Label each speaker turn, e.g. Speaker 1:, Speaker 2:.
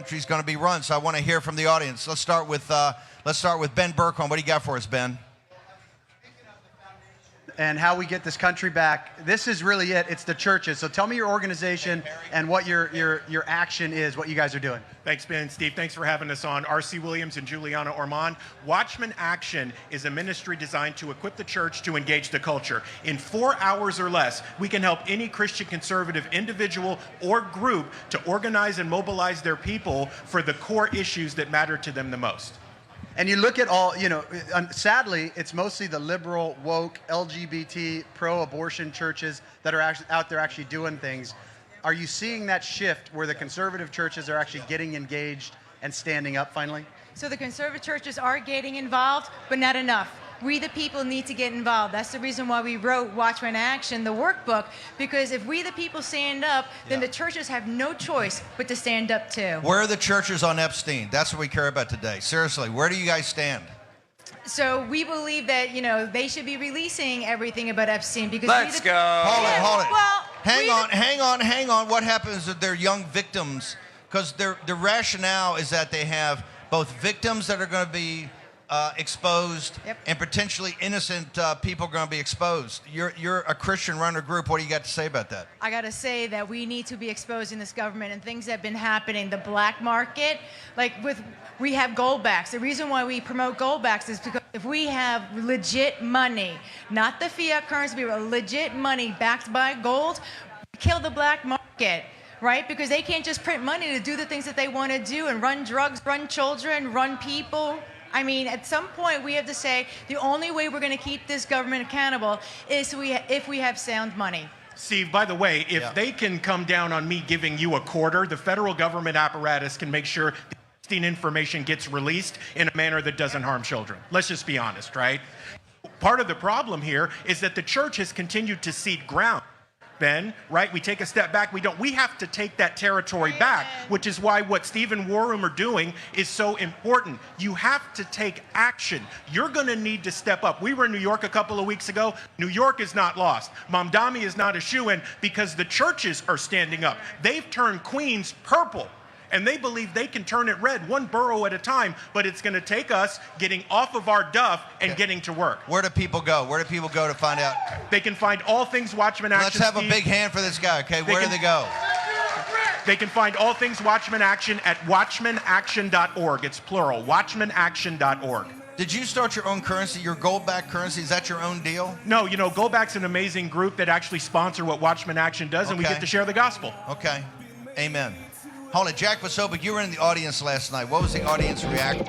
Speaker 1: country's going to be run. So I want to hear from the audience. Let's start with Ben Burkham. What do you got for us, Ben?
Speaker 2: And how we get this country back. This is really it. It's the churches. So tell me your organization and what your action is, what you guys are doing.
Speaker 3: Thanks, Ben. Steve, thanks for having us on. R.C. Williams and Julianna Ormond. Watchmen Action is a ministry designed to equip the church to engage the culture. In 4 hours or less, we can help any Christian conservative individual or group to organize and mobilize their people for the core issues that matter to them the most.
Speaker 2: And you look at all, sadly, it's mostly the liberal, woke, LGBT, pro-abortion churches that are actually out there actually doing things. Are you seeing that shift where the conservative churches are actually getting engaged and standing up finally?
Speaker 4: So the conservative churches are getting involved, but not enough. We, the people, need to get involved. That's the reason why we wrote Watchmen Action, the workbook, because if we, the people, stand up, then the churches have no choice but to stand up too.
Speaker 1: Where are the churches on Epstein? That's what we care about today. Seriously, where do you guys stand?
Speaker 4: So we believe that, they should be releasing everything about Epstein because
Speaker 5: Let's go.
Speaker 1: Hold it.
Speaker 4: Well,
Speaker 1: hang on. What happens if they're young victims? Because the rationale is that they have both victims that are going to be exposed, and potentially innocent people are going to be exposed. You're a Christian runner group. What do you got to say about that?
Speaker 4: I got to say that we need to be exposing this government and things that have been happening. The black market, we have goldbacks. The reason why we promote goldbacks is because if we have legit money, not the fiat currency, but legit money backed by gold, kill the black market. Right? Because they can't just print money to do the things that they want to do and run drugs, run children, run people. I mean, at some point, we have to say the only way we're going to keep this government accountable is if we have sound money.
Speaker 3: Steve, by the way, if they can come down on me giving you a quarter, the federal government apparatus can make sure the Epstein information gets released in a manner that doesn't harm children. Let's just be honest, right? Part of the problem here is that the church has continued to cede ground. Ben, right? We take a step back. We have to take that territory back, which is why what Steve and War Room are doing is so important. You have to take action. You're going to need to step up. We were in New York a couple of weeks ago. New York is not lost. Mamdani is not a shoo-in because the churches are standing up. They've turned Queens purple. And they believe they can turn it red, one borough at a time, but it's going to take us getting off of our duff and getting to work.
Speaker 1: Where do people go? Where do people go to find out?
Speaker 3: They can find all things Watchmen Action.
Speaker 1: Let's have a big hand for this guy, okay? Where do they go?
Speaker 3: They can find all things Watchmen Action at watchmenaction.org. It's plural, watchmenaction.org.
Speaker 1: Did you start your own currency, your gold-backed currency? Is that your own deal?
Speaker 3: No, Goldback's an amazing group that actually sponsor what Watchmen Action does, and we get to share the gospel.
Speaker 1: Okay, amen. Hold it, Jack Vasobic, you were in the audience last night. What was the audience reaction?